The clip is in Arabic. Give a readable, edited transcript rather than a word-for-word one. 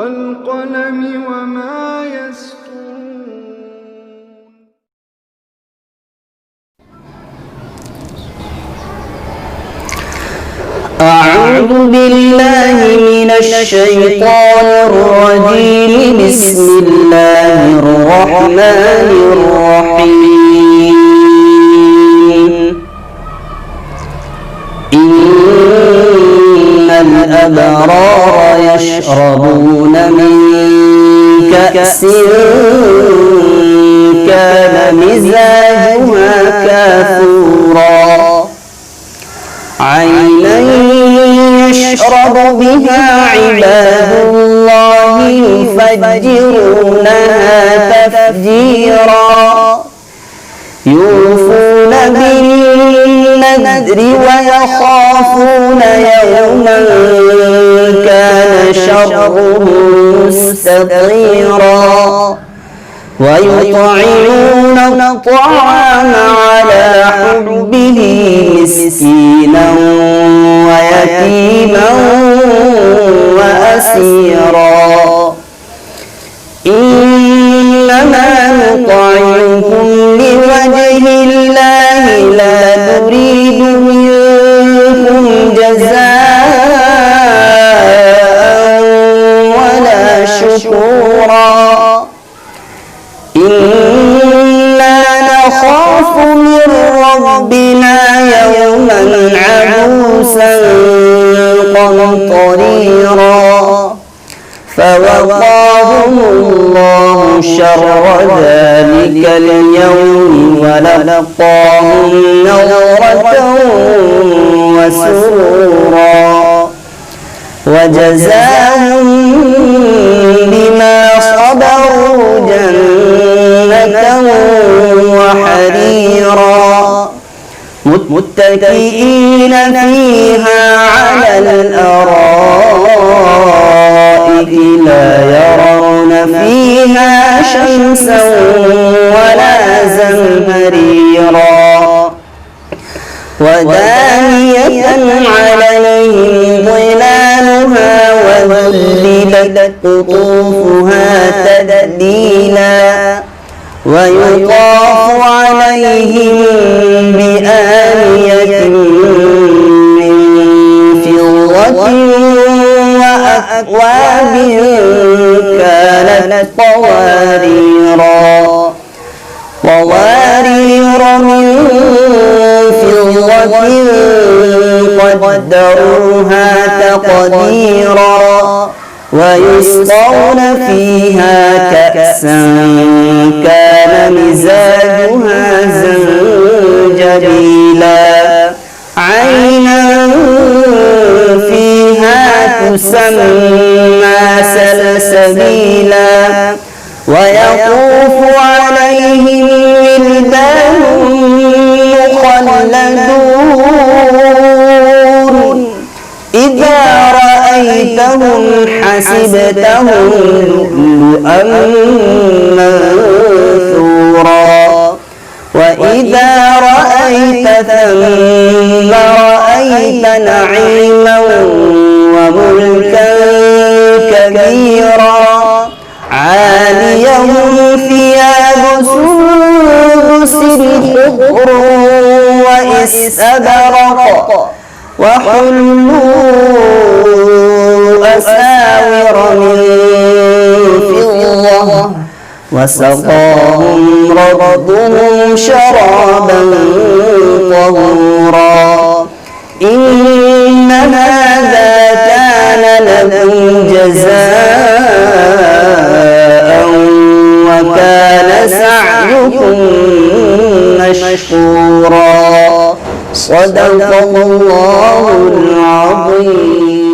والقلم وما يسطرون. أعوذ بالله من الشيطان الرجيم. بسم الله الرحمن الرحيم. إن الأبرار يشربون من كأس كان مزاجها كافورا عينا يشرب بها عباد الله يفجرونها تفجيرا يوفون بالنذر ويخافون يوما كان شره مستطيرا ويطعمون الطعام على حبه مسكينا ويتيما وأسيرا إنما نطعمكم لوجه الله لا نريد منكم جزاء ولا شكورا إنا نخاف من ربنا يوما عبوسا قمطريرا فوقاهم الله شر ذلك اليوم ولقاهم نضرة وسرورا وجزاهم بما صبروا جنة وحريرا متكئين فيها على الأرائك لا يرون فيها شمسا ولا زمهريرا ودانية عليهم ظلالها وذللت قطوفها تذليلا ويطاف عليهم بآنية من فضة وأكواب كانت قوارير من فضة قدروها تقديرا ويسقون فيها كأسا كان مزاجها زنجبيلا عينا فيها تسمى سلسبيلا ويطوف عليهم ولدان مخلدون إذا رأيتهم حسبتهم لؤلؤا منثورا وإذا رأيت ثم رأيت نعيما وملكا كبيرا عاليهم ثياب سندس خضر واستبرق وحلوا أساور من فضة وسقاهم ربهم شرابا طهورا إن هذا كان لكم جزاء وكان سعيكم مشكورا صدق الله العظيم.